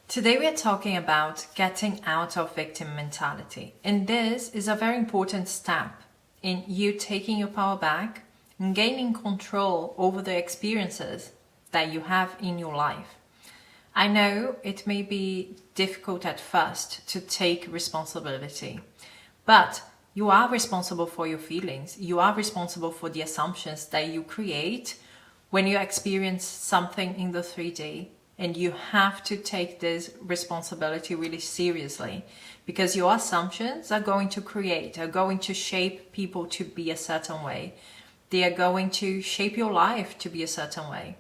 Today we are talking about getting out of victim mentality, and this is a very important step in you taking your power back and gaining control over the experiences that you have in your life. I know it may be difficult at first to take responsibility, but you are responsible for your feelings. You are responsible for the assumptions that you create when you experience something in the 3D. And you have to take this responsibility really seriously, because your assumptions are going to shape people to be a certain way. They are going to shape your life to be a certain way.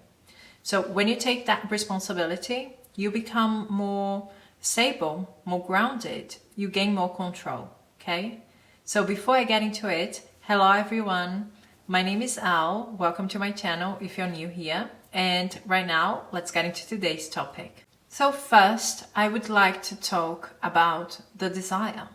So when you take that responsibility, you become more stable, more grounded, you gain more control, okay? So before I get into it, hello everyone. My name is Al. Welcome to my channel if you're new here. And right now, let's get into today's topic. So first, I would like to talk about the desire.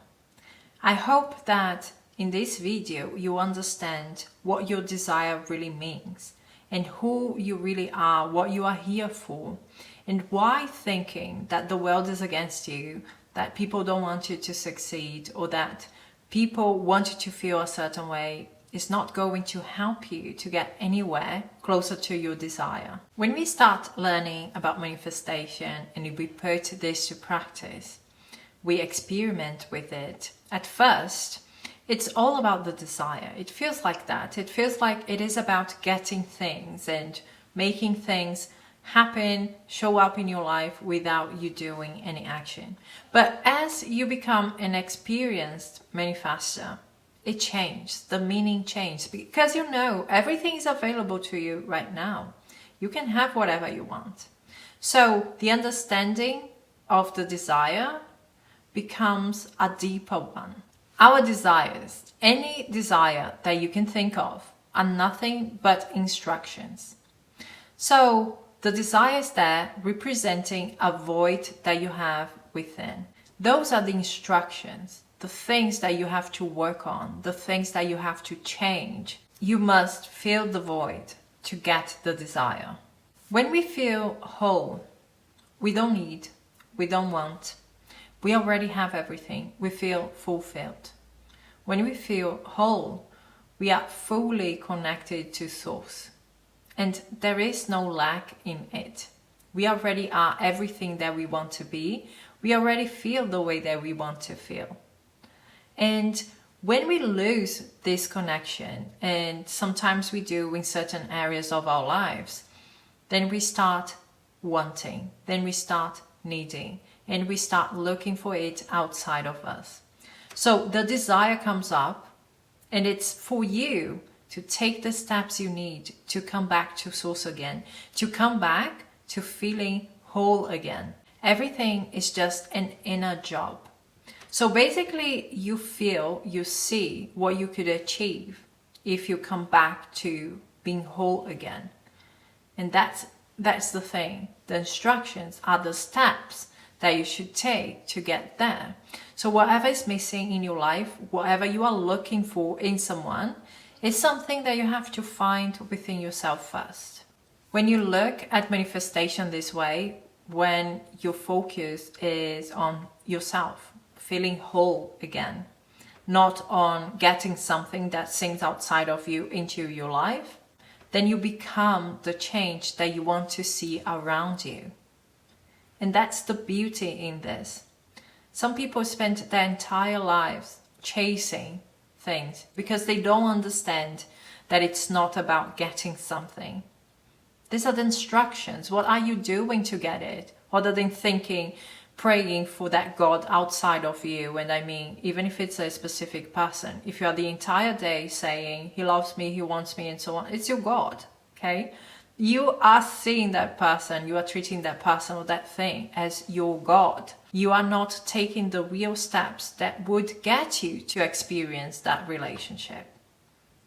I hope that in this video, you understand what your desire really means and who you really are, what you are here for, and why thinking that the world is against you, that people don't want you to succeed, or that people want you to feel a certain way is not going to help you to get anywhere closer to your desire. When we start learning about manifestation and we put this to practice, we experiment with it. At first, it's all about the desire. It feels like that. It feels like it is about getting things and making things happen, show up in your life without you doing any action. But as you become an experienced manifester, it changed, the meaning changed, because you know everything is available to you right now. You can have whatever you want. So the understanding of the desire becomes a deeper one. Our desires, any desire that you can think of, are nothing but instructions. So the desire is there representing a void that you have within. Those are the instructions. The things that you have to work on, the things that you have to change. You must fill the void to get the desire. When we feel whole, we don't need, we don't want, we already have everything, we feel fulfilled. When we feel whole, we are fully connected to Source, and there is no lack in it. We already are everything that we want to be, we already feel the way that we want to feel. And when we lose this connection, and sometimes we do in certain areas of our lives, then we start wanting, then we start needing, and we start looking for it outside of us. So the desire comes up, and it's for you to take the steps you need to come back to Source again, to come back to feeling whole again. Everything is just an inner job. So basically, you feel, you see what you could achieve if you come back to being whole again. And that's the thing. The instructions are the steps that you should take to get there. So whatever is missing in your life, whatever you are looking for in someone, is something that you have to find within yourself first. When you look at manifestation this way, when your focus is on yourself, feeling whole again, not on getting something that sings outside of you into your life, then you become the change that you want to see around you. And that's the beauty in this. Some people spend their entire lives chasing things because they don't understand that it's not about getting something. These are the instructions. What are you doing to get it? Other than thinking, praying for that God outside of you. And I mean, even if it's a specific person, if you are the entire day saying, he loves me, he wants me, and so on, it's your God, okay? You are seeing that person, you are treating that person or that thing as your God. You are not taking the real steps that would get you to experience that relationship,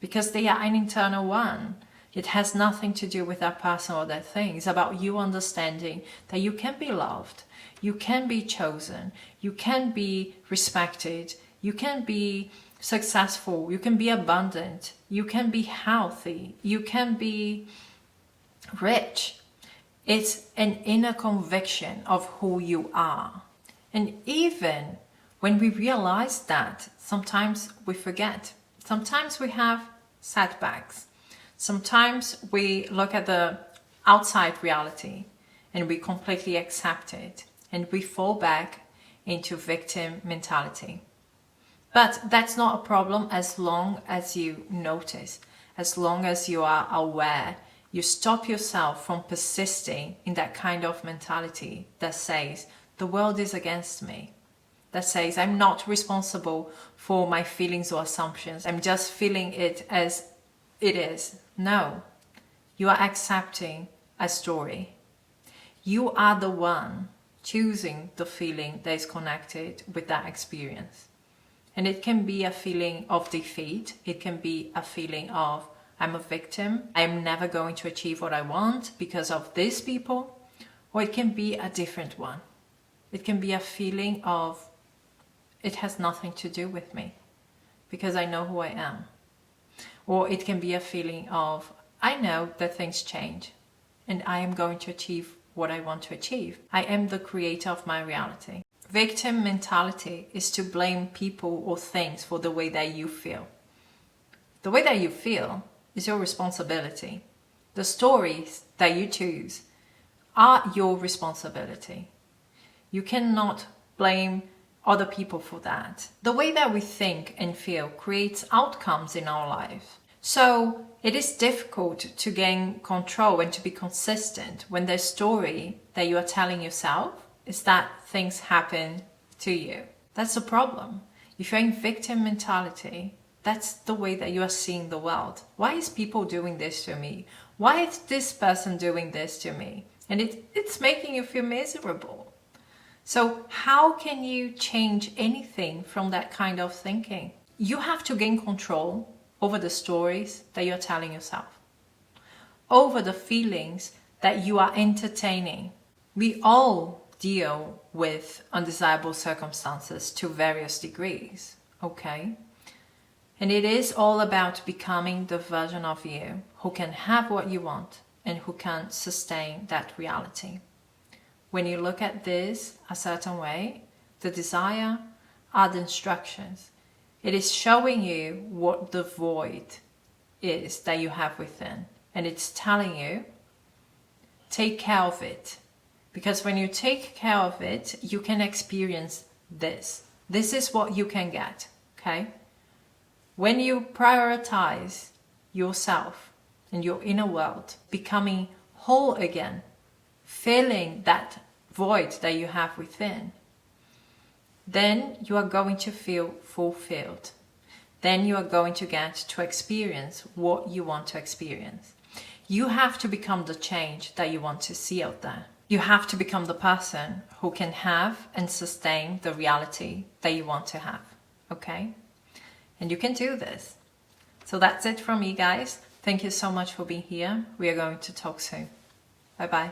because they are an internal one. It has nothing to do with that person or that thing. It's about you understanding that you can be loved, you can be chosen, you can be respected, you can be successful, you can be abundant, you can be healthy, you can be rich. It's an inner conviction of who you are. And even when we realize that, sometimes we forget. Sometimes we have setbacks. Sometimes we look at the outside reality and we completely accept it and we fall back into victim mentality. But that's not a problem as long as you notice, as long as you are aware. You stop yourself from persisting in that kind of mentality that says, the world is against me. That says, I'm not responsible for my feelings or assumptions. I'm just feeling it as it is. No, you are accepting a story. You are the one choosing the feeling that is connected with that experience. And it can be a feeling of defeat. It can be a feeling of, I'm a victim. I'm never going to achieve what I want because of these people. Or it can be a different one. It can be a feeling of, it has nothing to do with me because I know who I am. Or it can be a feeling of, I know that things change and I am going to achieve what I want to achieve. I am the creator of my reality. Victim mentality is to blame people or things for the way that you feel. The way that you feel is your responsibility. The stories that you choose are your responsibility. You cannot blame other people for that. The way that we think and feel creates outcomes in our life. So it is difficult to gain control and to be consistent when the story that you are telling yourself is that things happen to you. That's a problem. If you're in victim mentality, that's the way that you are seeing the world. Why is people doing this to me? Why is this person doing this to me? And it's making you feel miserable. So how can you change anything from that kind of thinking? You have to gain control over the stories that you're telling yourself, over the feelings that you are entertaining. We all deal with undesirable circumstances to various degrees, okay? And it is all about becoming the version of you who can have what you want and who can sustain that reality. When you look at this a certain way, the desire are the instructions. It is showing you what the void is that you have within. And it's telling you, take care of it. Because when you take care of it, you can experience this. This is what you can get, okay? When you prioritize yourself and your inner world, becoming whole again, filling that void that you have within, then you are going to feel fulfilled. Then you are going to get to experience what you want to experience. You have to become the change that you want to see out there. You have to become the person who can have and sustain the reality that you want to have, okay? And you can do this. So that's it from me, guys. Thank you so much for being here. We are going to talk soon. Bye-bye.